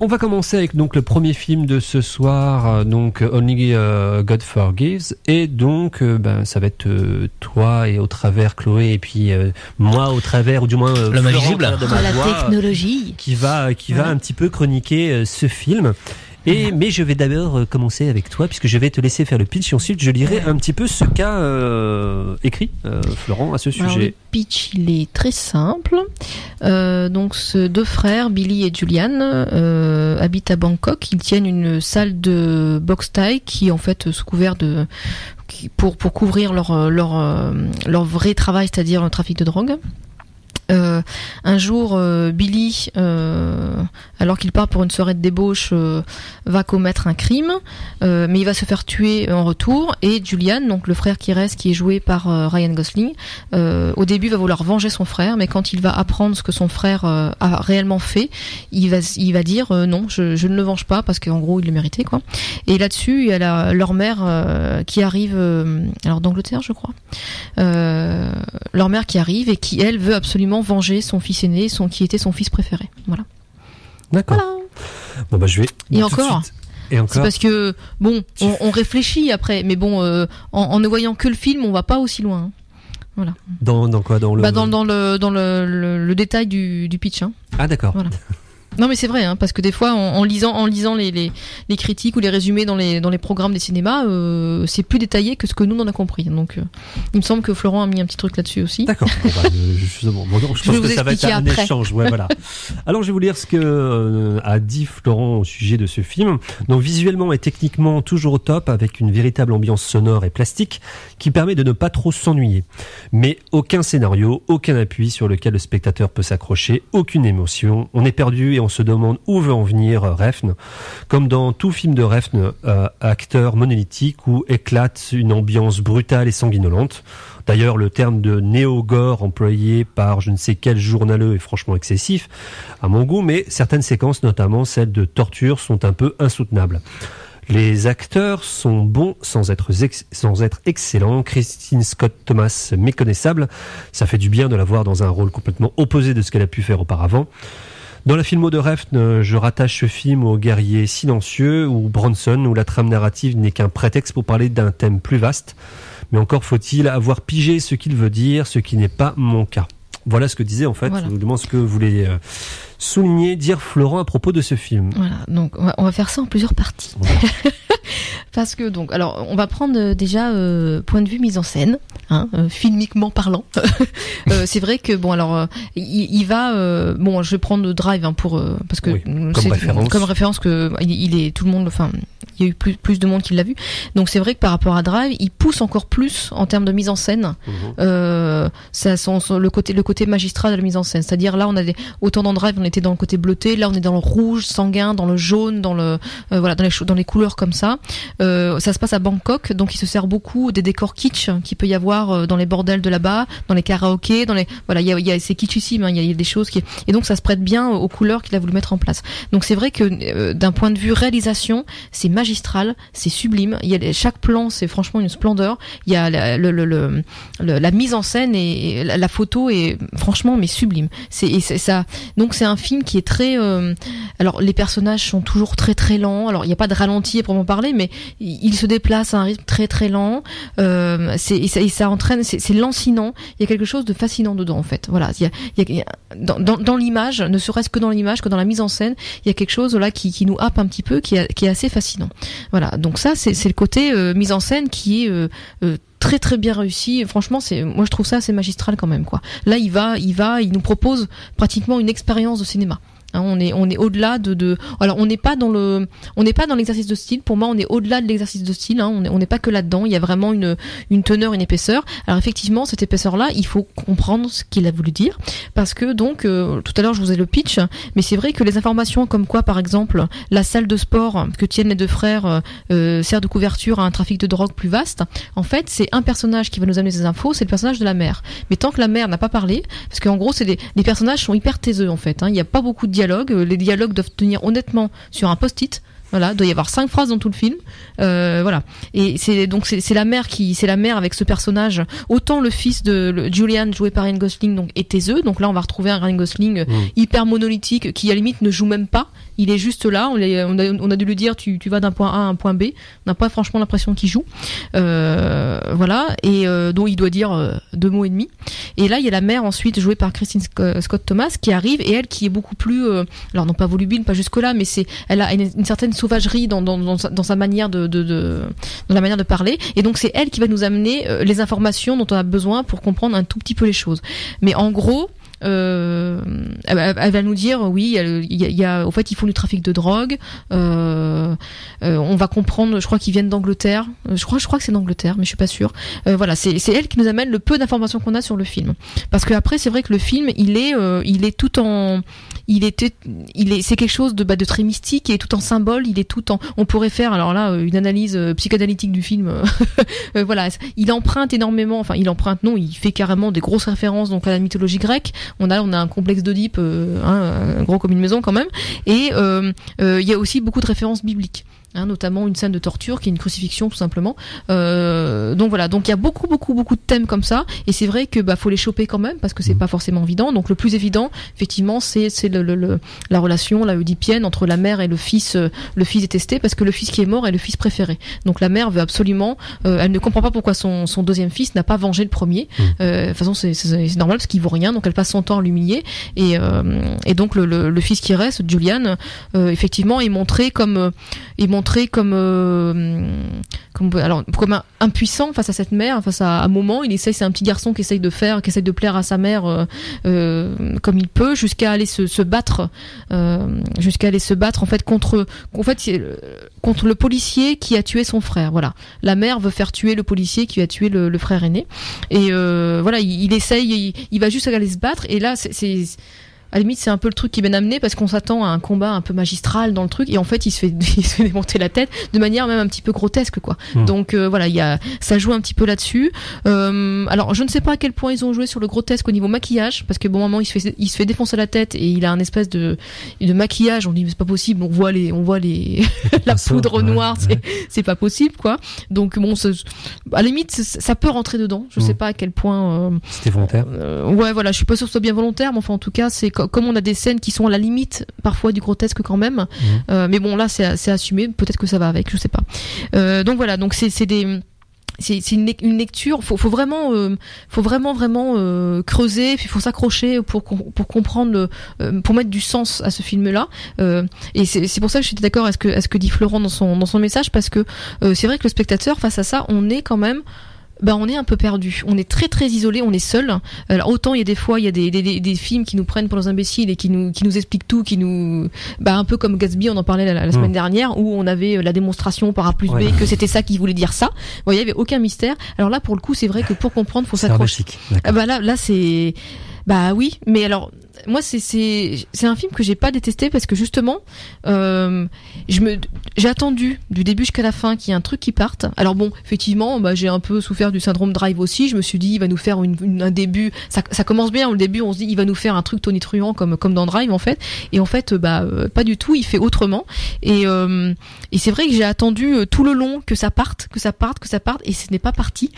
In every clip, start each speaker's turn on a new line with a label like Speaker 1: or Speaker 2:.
Speaker 1: On va commencer avec donc le premier film de ce soir, donc Only God Forgives, et donc ça va être toi et au travers Chloé et puis moi au travers ou du moins
Speaker 2: l'homme invisible
Speaker 1: de ma
Speaker 3: la
Speaker 1: voix,
Speaker 3: technologie
Speaker 1: qui va un petit peu chroniquer ce film. Mais je vais d'abord commencer avec toi puisque je vais te laisser faire le pitch et ensuite je lirai un petit peu ce qu'a écrit Florent à ce sujet.
Speaker 3: Alors, le pitch, il est très simple. Donc, ces deux frères, Billy et Julian, habitent à Bangkok. Ils tiennent une salle de boxe thaï qui, en fait, sous couvert pour couvrir leur vrai travail, c'est-à-dire le trafic de drogue. Un jour, Billy, alors qu'il part pour une soirée de débauche, va commettre un crime, mais il va se faire tuer en retour. Et Julian, donc le frère qui reste, qui est joué par Ryan Gosling, au début va vouloir venger son frère, mais quand il va apprendre ce que son frère a réellement fait, il va dire non, je ne le venge pas parce qu'en gros il le méritait quoi. Et là-dessus, il y a leur mère qui arrive, alors d'Angleterre je crois, leur mère qui arrive et qui elle veut absolument venger son fils aîné, qui était son fils préféré. Voilà.
Speaker 1: D'accord.
Speaker 3: Voilà.
Speaker 1: Bon je vais.
Speaker 3: Et encore.
Speaker 1: Et encore.
Speaker 3: C'est parce que bon, on réfléchit après, mais bon, en ne voyant que le film, on va pas aussi loin. Hein. Voilà.
Speaker 1: Dans quoi dans le.
Speaker 3: Dans le détail du pitch. Hein.
Speaker 1: Ah d'accord.
Speaker 3: Voilà. Non mais c'est vrai hein, parce que des fois en lisant les critiques ou les résumés dans les programmes des cinémas, c'est plus détaillé que ce que nous on a compris. Donc il me semble que Florent a mis un petit truc là-dessus aussi.
Speaker 1: D'accord. Justement, je pense que ça va être un échange. Ouais, voilà. Alors je vais vous lire ce que a dit Florent au sujet de ce film. Donc visuellement et techniquement toujours au top, avec une véritable ambiance sonore et plastique qui permet de ne pas trop s'ennuyer. Mais aucun scénario, aucun appui sur lequel le spectateur peut s'accrocher, aucune émotion. On est perdu et on se demande où veut en venir Refn. Comme dans tout film de Refn, acteur monolithique où éclate une ambiance brutale et sanguinolente. D'ailleurs, le terme de néo-gore employé par je ne sais quel journaleux est franchement excessif à mon goût, mais certaines séquences, notamment celles de torture, sont un peu insoutenables. Les acteurs sont bons sans être excellents. Christine Scott Thomas, méconnaissable. Ça fait du bien de la voir dans un rôle complètement opposé de ce qu'elle a pu faire auparavant. Dans la filmo de Refn, je rattache ce film au Guerrier silencieux ou Bronson, où la trame narrative n'est qu'un prétexte pour parler d'un thème plus vaste. Mais encore faut-il avoir pigé ce qu'il veut dire, ce qui n'est pas mon cas. Voilà ce que disait en fait, voilà. Je vous demande ce que vous voulez dire Florent à propos de ce film.
Speaker 3: Voilà, donc on va faire ça en plusieurs parties. Voilà. Parce que donc, alors on va prendre déjà point de vue mise en scène, hein, filmiquement parlant. C'est vrai que bon alors il va bon je vais prendre Drive hein, pour parce que
Speaker 1: oui, comme
Speaker 3: référence que il est tout le monde enfin il y a eu plus de monde qui l'a vu. Donc c'est vrai que par rapport à Drive, il pousse encore plus en termes de mise en scène. Ça le côté magistral de la mise en scène. C'est-à-dire là on a autant dans Drive on était dans le côté bleuté, là on est dans le rouge sanguin, dans le jaune, dans le voilà dans les couleurs comme ça. Ça se passe à Bangkok, donc il se sert beaucoup des décors kitsch qu'il peut y avoir dans les bordels de là-bas, dans les karaokés, voilà, il y a c'est kitschissime, hein, il y a des choses et donc ça se prête bien aux couleurs qu'il a voulu mettre en place. Donc c'est vrai que d'un point de vue réalisation, c'est magistral, c'est sublime. Chaque plan, c'est franchement une splendeur. Il y a la mise en scène et la photo est franchement mais sublime. Ça. Donc c'est un film qui est très. Alors les personnages sont toujours très très lents. Alors il n'y a pas de ralenti à proprement parler, mais il se déplace à un rythme très très lent. Ça entraîne, c'est lancinant. Il y a quelque chose de fascinant dedans en fait. Voilà, dans l'image, ne serait-ce que dans l'image, que dans la mise en scène, il y a quelque chose là qui nous happe un petit peu, qui est assez fascinant. Voilà, donc ça c'est le côté mise en scène qui est très très bien réussi. Franchement, moi je trouve ça assez magistral quand même quoi. Là, il nous propose pratiquement une expérience de cinéma. On est au-delà alors on n'est pas dans l'exercice de style. Pour moi, on est au-delà de l'exercice de style. Hein. On n'est pas que là-dedans. Il y a vraiment une teneur, une épaisseur. Alors effectivement, cette épaisseur-là, il faut comprendre ce qu'il a voulu dire, parce que donc tout à l'heure je vous ai le pitch, mais c'est vrai que les informations comme quoi, par exemple, la salle de sport que tiennent les deux frères sert de couverture à un trafic de drogue plus vaste. En fait, c'est un personnage qui va nous amener ces infos, c'est le personnage de la mère. Mais tant que la mère n'a pas parlé, parce qu'en gros, les personnages sont hyper taiseux en fait. Hein. Il n'y a pas beaucoup de dialogue. Les dialogues doivent tenir honnêtement sur un post-it. Voilà, il doit y avoir 5 phrases dans tout le film. Voilà. Et c'est la mère avec ce personnage. Autant le fils de Julian joué par Ryan Gosling donc est taiseux. Donc là on va retrouver un Ryan Gosling hyper monolithique qui à la limite ne joue même pas. Il est juste là. On a dû lui dire tu vas d'un point A à un point B. On n'a pas franchement l'impression qu'il joue. Voilà. Et dont il doit dire 2 mots et demi. Et là il y a la mère ensuite jouée par Kristen Scott Thomas qui arrive et elle qui est beaucoup plus alors non pas volubile, pas jusque là, mais elle a une certaine sauvagerie dans sa manière dans la manière de parler. Et donc c'est elle qui va nous amener les informations dont on a besoin pour comprendre un tout petit peu les choses. Mais en gros, elle va nous dire oui, il y a au fait ils font du trafic de drogue. On va comprendre, je crois qu'ils viennent d'Angleterre. Je crois que c'est d'Angleterre, mais je suis pas sûre. Voilà, c'est elle qui nous amène le peu d'informations qu'on a sur le film. Parce que après c'est vrai que le film c'est quelque chose de très mystique et tout en symbole. On pourrait faire alors là une analyse psychanalytique du film. Voilà, il emprunte énormément. Enfin, il fait carrément des grosses références donc à la mythologie grecque. On a un complexe d'Oedipe, gros comme une maison quand même. Et il y a aussi beaucoup de références bibliques. Notamment une scène de torture qui est une crucifixion tout simplement. Donc voilà, donc il y a beaucoup de thèmes comme ça et c'est vrai que faut les choper quand même parce que c'est pas forcément évident. Donc le plus évident effectivement c'est la relation la oedipienne entre la mère et le fils détesté parce que le fils qui est mort est le fils préféré. Donc la mère veut absolument elle ne comprend pas pourquoi son deuxième fils n'a pas vengé le premier. De toute façon c'est normal parce qu'il vaut rien donc elle passe son temps à l'humilier et donc le fils qui reste Julian effectivement est montré comme impuissant face à cette mère, face à un moment, c'est un petit garçon qui essaye de plaire à sa mère comme il peut, jusqu'à aller se battre en fait contre le policier qui a tué son frère. Voilà, la mère veut faire tuer le policier qui a tué le frère aîné et voilà, il va juste aller se battre et là c'est à la limite c'est un peu le truc qui vient amener parce qu'on s'attend à un combat un peu magistral dans le truc et en fait il se fait démonter la tête de manière même un petit peu grotesque quoi. Donc voilà, ça joue un petit peu là-dessus. Alors je ne sais pas à quel point ils ont joué sur le grotesque au niveau maquillage parce que bon moment il se fait défoncer la tête et il a un espèce de maquillage, on dit mais c'est pas possible, on voit la poudre noire, c'est pas possible quoi. Donc bon à la limite ça peut rentrer dedans, je sais pas à quel point
Speaker 1: c'était volontaire.
Speaker 3: Ouais voilà, je suis pas sûr que ce soit bien volontaire mais enfin en tout cas c'est comme on a des scènes qui sont à la limite parfois du grotesque quand même, mais bon là c'est assumé, peut-être que ça va avec, je sais pas. Donc voilà, donc c'est une lecture. Faut vraiment creuser. Il faut s'accrocher pour comprendre, pour mettre du sens à ce film-là. Et c'est pour ça que je suis d'accord à ce que dit Florent dans son message parce que c'est vrai que le spectateur face à ça, on est quand même. On est un peu perdu. On est très très isolé, on est seul. Alors autant il y a des films qui nous prennent pour des imbéciles et qui nous expliquent tout, un peu comme Gatsby, on en parlait la semaine dernière où on avait la démonstration par A plus B que c'était ça qui voulait dire ça. Bon, il y avait aucun mystère. Alors là pour le coup, c'est vrai que pour comprendre, faut s'accrocher. Là c'est oui, mais alors moi c'est un film que j'ai pas détesté parce que justement j'ai attendu du début jusqu'à la fin qu'il y ait un truc qui parte. Alors bon, effectivement, j'ai un peu souffert du syndrome Drive aussi. Je me suis dit il va nous faire un début, ça commence bien au début, on se dit il va nous faire un truc tonitruant comme dans Drive en fait. Et en fait pas du tout, il fait autrement. Et c'est vrai que j'ai attendu tout le long que ça parte et ce n'est pas parti.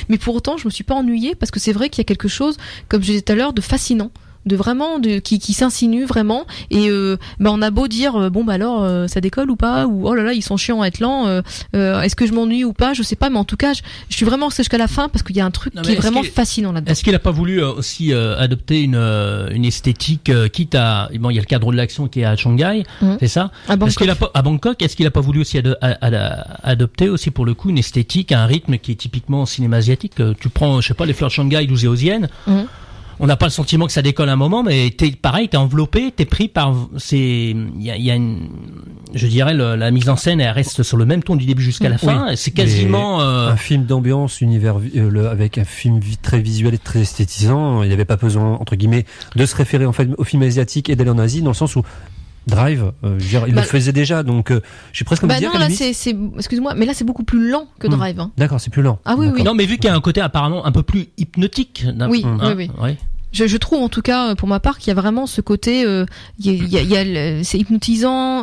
Speaker 3: Mais pour autant, je me suis pas ennuyée parce que c'est vrai qu'il y a quelque chose, comme je disais tout à l'heure, de fascinant. Qui s'insinue vraiment et on a beau dire alors ça décolle ou pas ou oh là là ils sont chiants à être lents, est-ce que je m'ennuie ou pas, je sais pas, mais en tout cas je suis vraiment resté jusqu'à la fin parce qu'il y a un truc qui est vraiment fascinant là-dedans.
Speaker 2: Est-ce qu'il a pas voulu aussi adopter une esthétique quitte à il y a le cadre de l'action qui est à Shanghai, c'est ça, à Bangkok, est-ce qu'il a pas voulu aussi adopter aussi pour le coup une esthétique, un rythme qui est typiquement cinéma asiatique. Tu prends je sais pas les fleurs de Shanghai d'U Zheozian. On n'a pas le sentiment que ça décolle à un moment, mais t'es enveloppé, t'es pris par, il y a une, je dirais, la mise en scène, elle reste sur le même ton du début jusqu'à la fin. Oui, c'est quasiment
Speaker 1: un film d'ambiance, avec un film très visuel et très esthétisant. Il n'avait pas besoin, entre guillemets, de se référer en fait au film asiatique et d'aller en Asie, dans le sens où Drive, il le faisait déjà, donc je suis presque envie de dire.
Speaker 3: Non, là excuse-moi, mais là c'est beaucoup plus lent que Drive.
Speaker 1: D'accord, c'est plus lent.
Speaker 3: Ah oui, oui.
Speaker 2: Non, mais vu qu'il y a un côté apparemment un peu plus hypnotique.
Speaker 3: Oui. je trouve en tout cas pour ma part qu'il y a vraiment ce côté, c'est hypnotisant,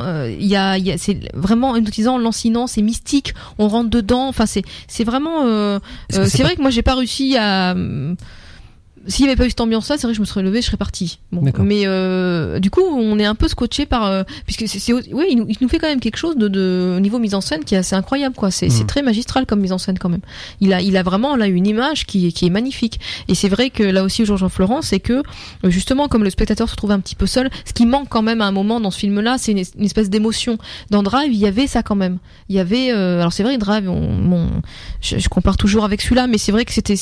Speaker 3: c'est vraiment hypnotisant, lancinant, c'est mystique, on rentre dedans, enfin c'est vraiment, c'est vrai que moi j'ai pas réussi à s'il n'y avait pas eu cette ambiance-là, c'est vrai que je me serais levée, je serais partie. Bon. Mais du coup, on est un peu scotché par puisque il nous fait quand même quelque chose de au niveau mise en scène qui est assez incroyable, quoi. C'est très magistral comme mise en scène quand même. Il a vraiment là une image qui est magnifique. Et c'est vrai que là aussi, Georges Florent, c'est que justement, comme le spectateur se trouve un petit peu seul, ce qui manque quand même à un moment dans ce film-là, c'est une espèce d'émotion. Dans Drive, il y avait ça quand même. Il y avait, alors c'est vrai, Drive, je compare toujours avec celui-là, mais c'est vrai que c'était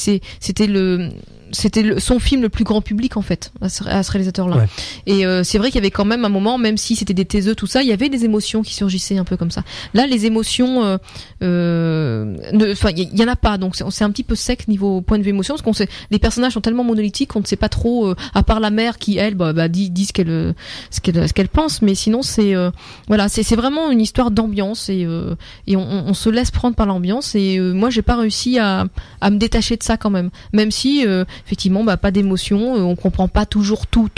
Speaker 3: son film le plus grand public en fait à ce réalisateur-là. Ouais. Et c'est vrai qu'il y avait quand même un moment, même si c'était des taiseux tout ça, il y avait des émotions qui surgissaient un peu comme ça. Là, les émotions, il y en a pas, donc c'est un petit peu sec niveau point de vue émotion, parce les personnages sont tellement monolithiques qu'on ne sait pas trop, à part la mère qui elle, dit ce qu'elle pense, mais sinon c'est vraiment une histoire d'ambiance et on se laisse prendre par l'ambiance et moi j'ai pas réussi à me détacher de ça quand même si effectivement pas d'émotion, on comprend pas toujours tout.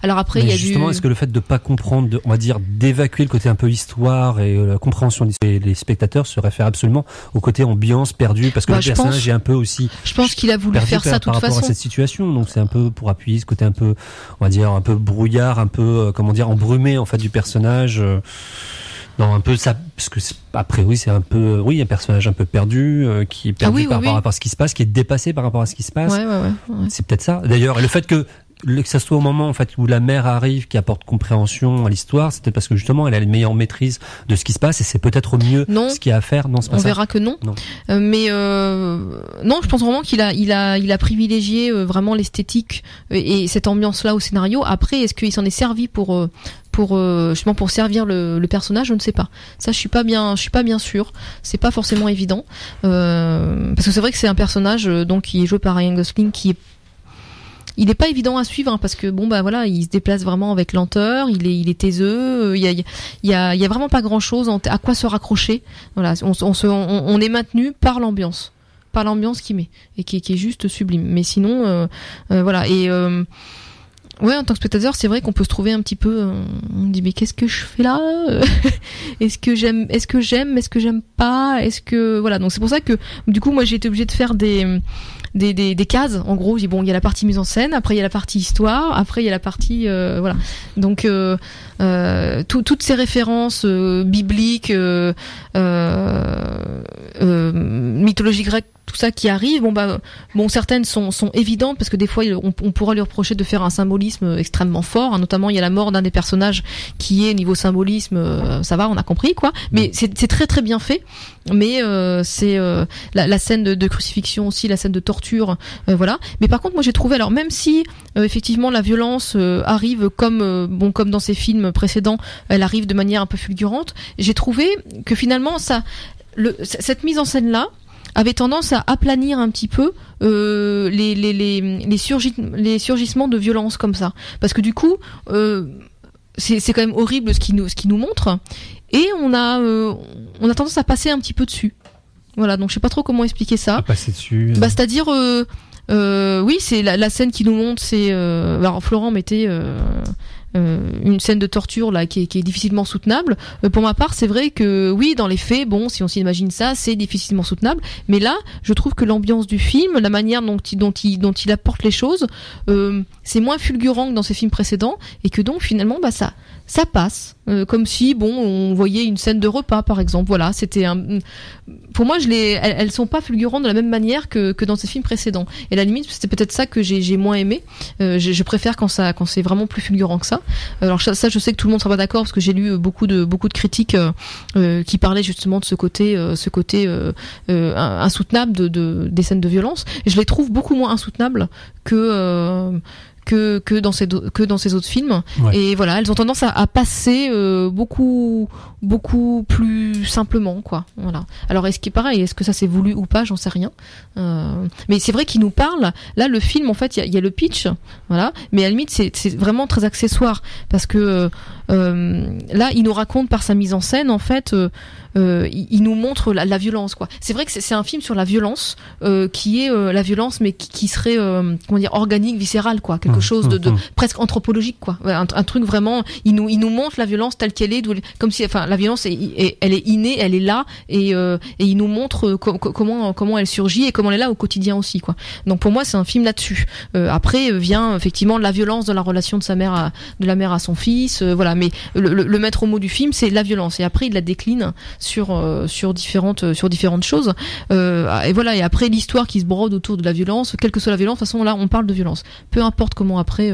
Speaker 3: Alors après il y a
Speaker 1: justement, est-ce que le fait de pas comprendre, on va dire d'évacuer le côté un peu histoire et la compréhension des spectateurs se réfère absolument au côté ambiance perdu, parce que le personnage est un peu aussi,
Speaker 3: je pense qu'il a voulu faire ça de toute façon
Speaker 1: par rapport à cette situation, donc c'est un peu pour appuyer ce côté un peu, on va dire un peu brouillard, un peu embrumé en fait du personnage. Non, un peu ça, parce que après c'est un peu, un personnage un peu perdu, qui est perdu par rapport à ce qui se passe, qui est dépassé par rapport à ce qui se passe.
Speaker 3: Ouais.
Speaker 1: C'est peut-être ça. D'ailleurs, et le fait que ça soit au moment en fait où la mère arrive qui apporte compréhension à l'histoire, c'était parce que justement elle a une meilleure maîtrise de ce qui se passe et c'est peut-être au mieux ce qu'il y a à faire. Non, c'est pas ça.
Speaker 3: On verra que non. Mais non, je pense vraiment qu'il a privilégié vraiment l'esthétique et cette ambiance-là au scénario. Après, est-ce qu'il s'en est servi pour justement pour servir le personnage, je ne sais pas. Ça, je suis pas bien sûre. C'est pas forcément évident parce que c'est vrai que c'est un personnage donc qui est joué par Ryan Gosling il est pas évident à suivre parce que il se déplace vraiment avec lenteur, il est taiseux, il y a vraiment pas grand-chose à quoi se raccrocher. Voilà, on est maintenu par l'ambiance qu'il met et qui est juste sublime. Mais sinon voilà et en tant que spectateur, c'est vrai qu'on peut se trouver un petit peu on dit mais qu'est-ce que je fais là est-ce que j'aime pas, voilà, donc c'est pour ça que du coup moi j'ai été obligée de faire des cases. En gros, il y a la partie mise en scène, après il y a la partie histoire, après il y a la partie voilà. Donc toutes ces références bibliques, mythologie grecque, tout ça qui arrive, certaines sont évidentes parce que des fois on pourra lui reprocher de faire un symbolisme extrêmement fort, notamment il y a la mort d'un des personnages qui est niveau symbolisme, ça va, on a compris quoi, mais c'est très très bien fait. Mais c'est la scène de crucifixion aussi, la scène de torture, voilà. Mais par contre moi j'ai trouvé, alors même si effectivement la violence arrive comme dans ces films précédents, elle arrive de manière un peu fulgurante, j'ai trouvé que finalement cette mise en scène là avait tendance à aplanir un petit peu les surgissements de violence comme ça, parce que du coup c'est quand même horrible ce qui nous montre, et on a tendance à passer un petit peu dessus. Voilà, donc je sais pas trop comment expliquer ça.
Speaker 1: Passer dessus.
Speaker 3: C'est-à-dire c'est la scène qui nous montre, c'est alors Florent mettait une scène de torture là qui est difficilement soutenable. Pour ma part, c'est vrai que oui, dans les faits, si on s'imagine ça, c'est difficilement soutenable. Mais là, je trouve que l'ambiance du film, la manière dont il apporte les choses, c'est moins fulgurant que dans ses films précédents, et que donc finalement, ça passe. Comme si on voyait une scène de repas par exemple. Voilà, c'était pour moi elles sont pas fulgurantes de la même manière que dans ces films précédents. Et à la limite, c'est peut-être ça que j'ai moins aimé. Je préfère quand c'est vraiment plus fulgurant que ça. Alors ça, je sais que tout le monde sera pas d'accord parce que j'ai lu beaucoup de critiques qui parlaient justement de ce côté insoutenable des scènes de violence. Et je les trouve beaucoup moins insoutenables que dans ces autres films. Ouais. Et voilà, elles ont tendance à passer beaucoup plus simplement, quoi. Voilà. Alors est-ce que ça c'est voulu ou pas, j'en sais rien. Mais c'est vrai qu'il nous parle. Là, le film, en fait, il y a le pitch, voilà. Mais à la limite, c'est vraiment très accessoire parce que là, il nous raconte par sa mise en scène, en fait, il nous montre la violence, quoi. C'est vrai que c'est un film sur la violence, qui est la violence, mais qui serait, comment dire, organique, viscérale, quoi. Quelque chose de presque anthropologique, quoi. Un truc vraiment, il nous montre la violence telle qu'elle est, comme si, enfin, la violence, elle est innée, elle est là, et il nous montre comment elle surgit et comment elle est là au quotidien aussi, quoi. Donc pour moi, c'est un film là-dessus. Après vient effectivement la violence dans la relation de la mère à son fils, voilà. Mais le maître mot du film, c'est la violence. Et après, il la décline sur différentes choses. Et voilà. Et après, l'histoire qui se brode autour de la violence, quelle que soit la violence, de toute façon là, on parle de violence. Peu importe comment après,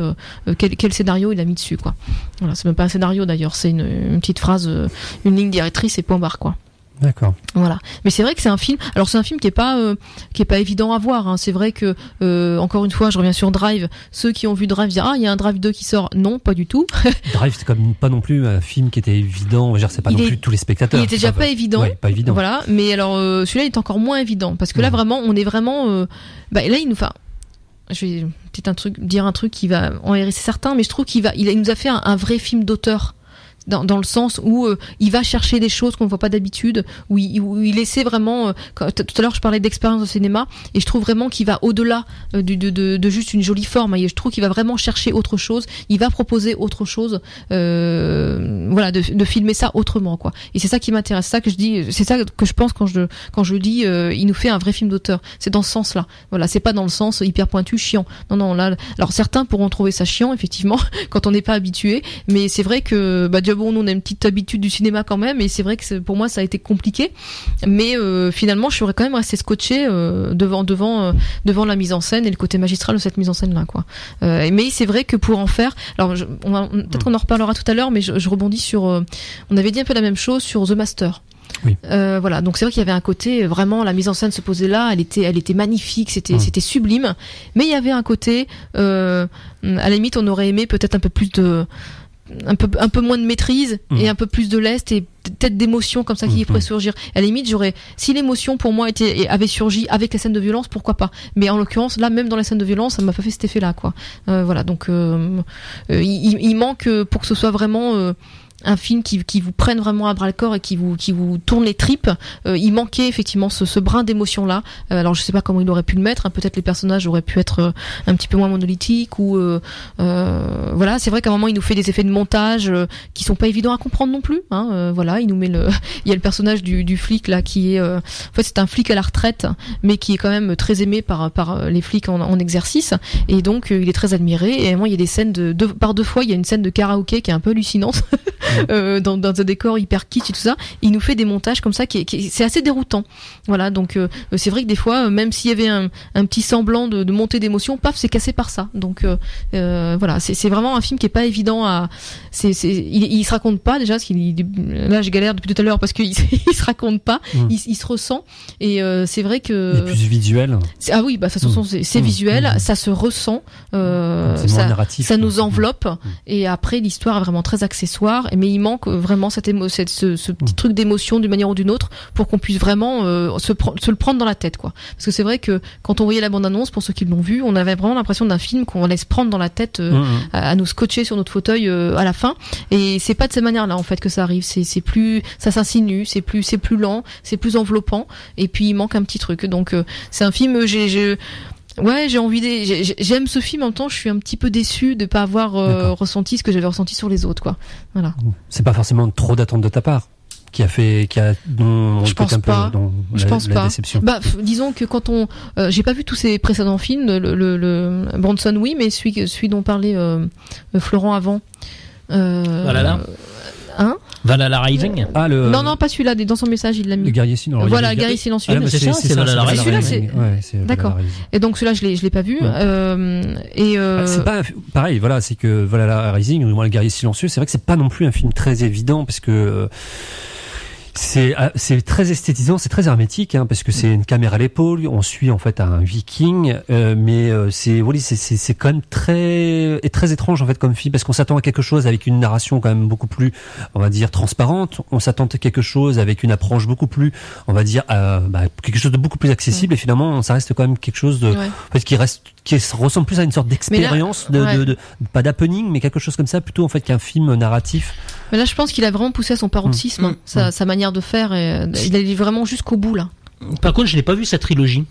Speaker 3: quel scénario il a mis dessus, quoi. Voilà, c'est même pas un scénario d'ailleurs, c'est une petite phrase, une ligne directrice et point barre, quoi.
Speaker 1: D'accord.
Speaker 3: Voilà. Mais c'est vrai que c'est un film. Alors c'est un film qui est pas évident à voir, hein. C'est vrai que encore une fois, je reviens sur Drive. Ceux qui ont vu Drive disent il y a un Drive 2 qui sort. Non, pas du tout.
Speaker 1: Drive, c'est comme pas non plus un film qui était évident. C'est pas non plus tous les spectateurs.
Speaker 3: Il était déjà pas évident.
Speaker 1: Ouais, pas évident.
Speaker 3: Voilà. Mais alors celui-là il est encore moins évident parce que là vraiment on est vraiment. Là il nous. Je vais peut-être dire un truc qui va en hérisser certains, mais je trouve il nous a fait un vrai film d'auteur. Dans le sens où il va chercher des choses qu'on ne voit pas d'habitude, où il essaie vraiment. Tout à l'heure, je parlais d'expérience au cinéma, et je trouve vraiment qu'il va au-delà de juste une jolie forme. Et je trouve qu'il va vraiment chercher autre chose. Il va proposer autre chose, voilà, de filmer ça autrement, quoi. Et c'est ça qui m'intéresse. C'est ça que je dis. C'est ça que je pense quand je dis il nous fait un vrai film d'auteur. C'est dans ce sens-là. Voilà, c'est pas dans le sens hyper pointu, chiant. Non, là. Alors certains pourront trouver ça chiant, effectivement, quand on n'est pas habitué. Mais c'est vrai que bon, nous on a une petite habitude du cinéma quand même, et c'est vrai que pour moi ça a été compliqué, mais finalement je suis quand même resté scotché devant la mise en scène et le côté magistral de cette mise en scène là, quoi. Mais c'est vrai que pour en faire, alors peut-être qu'on en reparlera tout à l'heure, mais je rebondis sur on avait dit un peu la même chose sur The Master.
Speaker 1: Oui.
Speaker 3: Voilà, donc c'est vrai qu'il y avait un côté vraiment, la mise en scène se posait là, elle était magnifique, c'était sublime, mais il y avait un côté à la limite on aurait aimé peut-être un peu plus un peu moins de maîtrise et un peu plus de lest et peut-être d'émotion comme ça qui pourrait surgir. À la limite, si l'émotion pour moi avait surgi avec les scènes de violence, pourquoi pas. Mais en l'occurrence, là, même dans les scènes de violence, ça m'a pas fait cet effet-là, quoi. Voilà, donc il manque pour que ce soit vraiment un film qui vous prenne vraiment à bras le corps et qui vous tourne les tripes. Il manquait effectivement ce brin d'émotion là. Alors je sais pas comment il aurait pu le mettre, hein. Peut-être les personnages auraient pu être un petit peu moins monolithiques ou voilà. C'est vrai qu'à un moment il nous fait des effets de montage qui sont pas évidents à comprendre non plus, hein. Voilà, il nous met il y a le personnage du flic là qui est en fait c'est un flic à la retraite mais qui est quand même très aimé par les flics en exercice, et donc il est très admiré. Et moi il y a des scènes par deux fois il y a une scène de karaoké qui est un peu hallucinante. Dans un décor hyper kitsch et tout ça, il nous fait des montages comme ça c'est assez déroutant. Voilà, donc c'est vrai que des fois, même s'il y avait un petit semblant de montée d'émotion, paf, c'est cassé par ça. Donc voilà, c'est vraiment un film qui est pas évident à. Il se raconte pas déjà, parce là je galère depuis tout à l'heure parce qu'il il se raconte pas, il se ressent, et c'est vrai que.
Speaker 1: Il est plus visuel.
Speaker 3: Ah oui, bah de toute façon c'est visuel, ça se ressent, ça nous enveloppe, et après l'histoire est vraiment très accessoire. Mais il manque vraiment ce petit truc d'émotion d'une manière ou d'une autre pour qu'on puisse vraiment se le prendre dans la tête, quoi. Parce que c'est vrai que quand on voyait la bande-annonce, pour ceux qui l'ont vu, on avait vraiment l'impression d'un film qu'on laisse prendre dans la tête à nous scotcher sur notre fauteuil à la fin. Et c'est pas de cette manière-là en fait que ça arrive. C'est plus, ça s'insinue, c'est plus lent, c'est plus enveloppant. Et puis il manque un petit truc. Donc c'est un film. Ouais, j'aime ce film. En même temps, je suis un petit peu déçue de pas avoir ressenti ce que j'avais ressenti sur les autres, quoi. Voilà.
Speaker 1: C'est pas forcément trop d'attente de ta part dont
Speaker 3: je pense pas. Je pense pas.
Speaker 1: Déception.
Speaker 3: Bah, disons que quand j'ai pas vu tous ces précédents films, le Bronson, oui, mais celui dont parlait Florent avant.
Speaker 2: Valhalla.
Speaker 3: Hein?
Speaker 2: Valhalla Rising.
Speaker 3: Non, pas celui-là. Dans son message, il l'a mis.
Speaker 1: Le guerrier silencieux.
Speaker 3: Voilà, guerrier silencieux.
Speaker 2: C'est Valhalla Rising.
Speaker 3: D'accord. Et donc celui-là, je l'ai pas vu.
Speaker 1: C'est pas pareil. Voilà, c'est que Valhalla Rising, ou moins le guerrier silencieux, c'est vrai que c'est pas non plus un film très évident parce que C'est très esthétisant, c'est très hermétique, hein, parce que c'est une caméra à l'épaule, on suit en fait un viking, mais c'est quand même très étrange en fait comme film, parce qu'on s'attend à quelque chose avec une narration quand même beaucoup plus, on va dire, transparente. On s'attend à quelque chose avec une approche beaucoup plus, on va dire, quelque chose de beaucoup plus accessible, et finalement ça reste quand même quelque chose de, en fait, qui ressemble plus à une sorte d'expérience, pas d'happening, mais quelque chose comme ça, plutôt en fait qu'un film narratif.
Speaker 3: Mais là, je pense qu'il a vraiment poussé à son paroxysme, sa manière de faire. Il allait vraiment jusqu'au bout là.
Speaker 2: Par contre, je n'ai pas vu sa trilogie.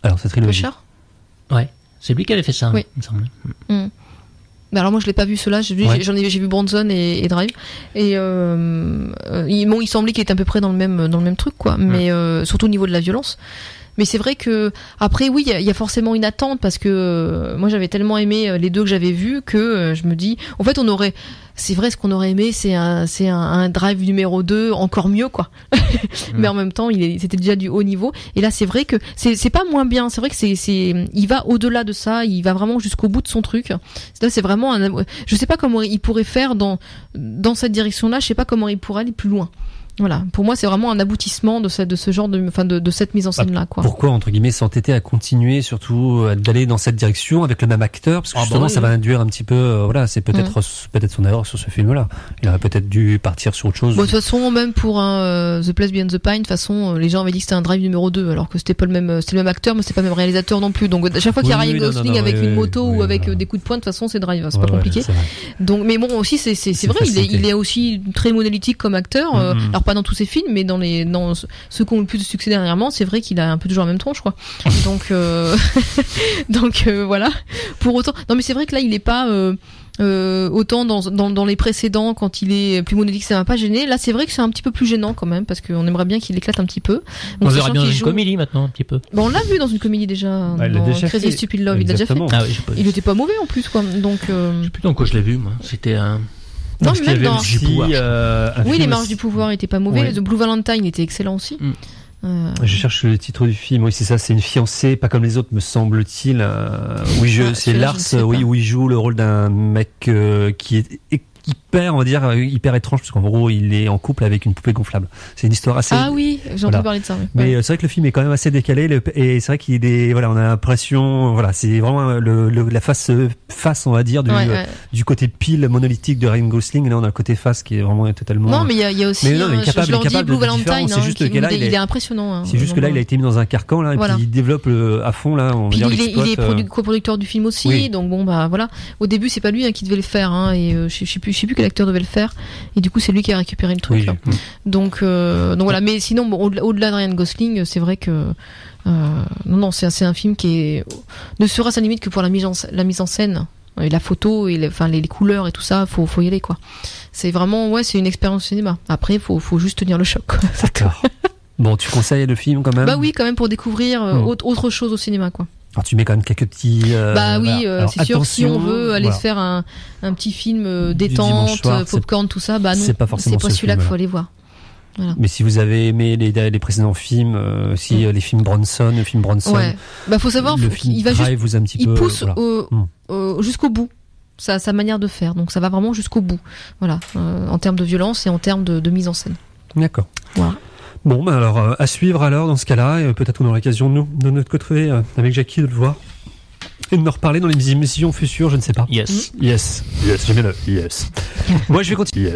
Speaker 1: Alors, sa trilogie.
Speaker 2: Ouais, c'est lui qui avait fait ça.
Speaker 3: Oui.
Speaker 2: Il me semble.
Speaker 3: Bah alors moi je l'ai pas vu cela, j'ai vu Bronson et Drive, et il semblait qu'il était à peu près dans le même truc quoi, mais surtout au niveau de la violence. Mais c'est vrai que après oui, il y a forcément une attente, parce que moi j'avais tellement aimé les deux que j'avais vus que je me dis, en fait c'est vrai, ce qu'on aurait aimé, c'est un Drive numéro 2 encore mieux quoi. Mais en même temps, c'était déjà du haut niveau, et là c'est vrai que c'est pas moins bien, c'est vrai que il va au-delà de ça, il va vraiment jusqu'au bout de son truc. Là c'est vraiment je sais pas comment il pourrait faire dans cette direction-là, je sais pas comment il pourrait aller plus loin. Voilà, pour moi c'est vraiment un aboutissement de ce genre de cette mise en scène là quoi.
Speaker 1: Pourquoi entre guillemets s'entêter à continuer, surtout d'aller dans cette direction avec le même acteur, parce que justement ça va induire un petit peu c'est peut-être son erreur sur ce film là. Il aurait peut-être dû partir sur autre chose.
Speaker 3: Bon, de toute façon, même pour un The Place Beyond the Pine, de toute façon les gens avaient dit que c'était un Drive numéro 2, alors que c'était le même acteur, mais c'était pas le même réalisateur non plus. Donc à chaque fois qu'il y a Ryan Gosling avec une moto ou avec des coups de poing, de toute façon c'est Drive, c'est pas compliqué. Donc mais bon aussi c'est vrai, il est aussi très monolithique comme acteur. Alors pas dans tous ses films, mais dans ceux qui ont le plus de succès dernièrement, c'est vrai qu'il a un peu toujours la même tronche quoi. Donc voilà. Pour autant, non mais c'est vrai que là il est pas autant dans les précédents, quand il est plus monolithique, ça m'a pas gêné. Là c'est vrai que c'est un petit peu plus gênant quand même, parce qu'on aimerait bien qu'il éclate un petit peu.
Speaker 2: Donc, on verra bien dans une comédie maintenant un petit peu.
Speaker 3: Bon, on l'a vu dans une comédie déjà, dans Crazy Stupid Love. Il l'a déjà fait.
Speaker 2: Ah oui,
Speaker 3: il était pas mauvais en plus quoi. Donc
Speaker 2: je sais plus dans quoi je l'ai vu moi. C'était un
Speaker 3: non, mais même dans
Speaker 1: oui,
Speaker 3: Les Marches du Pouvoir étaient pas mauvais. The Blue Valentine était excellent aussi.
Speaker 1: Je cherche le titre du film. Oui, c'est ça. C'est Une fiancée, pas comme les autres, me semble-t-il. C'est Lars. Oui, où il joue le rôle d'un mec qui est hyper étrange, parce qu'en gros il est en couple avec une poupée gonflable. C'est une histoire assez...
Speaker 3: Ah oui, j'ai entendu parler de ça.
Speaker 1: Mais c'est vrai que le film est quand même assez décalé, et c'est vrai qu'il est on a l'impression, c'est vraiment la face on va dire du côté pile monolithique de Ryan Gosling, et là on a le côté face qui est vraiment totalement...
Speaker 3: Non mais il y a aussi je leur dis Blue Valentine, c'est juste il est impressionnant.
Speaker 1: C'est juste que là il a été mis dans un carcan là, et puis il développe à fond là,
Speaker 3: il est coproducteur du film aussi, donc bon bah voilà. Au début c'est pas lui qui devait le faire, et je sais plus quel acteur devait le faire, et du coup c'est lui qui a récupéré le truc. Donc voilà, mais sinon au-delà de Ryan Gosling, c'est vrai que non c'est un film qui est, ne serait-ce à limite que pour la mise en scène et la photo et les couleurs et tout ça, faut y aller quoi. C'est vraiment c'est une expérience cinéma. Après faut juste tenir le choc quoi.
Speaker 1: D'accord. Bon, tu conseilles le film quand même?
Speaker 3: Bah oui, quand même, pour découvrir autre chose au cinéma quoi.
Speaker 1: Alors tu mets quand même quelques petits...
Speaker 3: c'est sûr, si on veut aller se faire un petit film détente, popcorn, tout ça, non, c'est pas celui-là qu'il faut aller voir. Voilà.
Speaker 1: Mais si vous avez aimé les précédents films, les films Bronson,
Speaker 3: faut savoir, il va
Speaker 1: Drive vous un petit peu,
Speaker 3: pousse jusqu'au bout. Sa manière de faire, donc ça va vraiment jusqu'au bout. Voilà, en termes de violence et en termes de mise en scène.
Speaker 1: D'accord.
Speaker 3: Voilà.
Speaker 1: Bon, alors, à suivre alors dans ce cas-là, et peut-être qu'on aura l'occasion, nous, de notre côté, avec Jackie, de le voir. Et de me reparler dans les émissions futures, je ne sais pas.
Speaker 2: Yes,
Speaker 1: j'aime bien le yes. Moi, je vais continuer.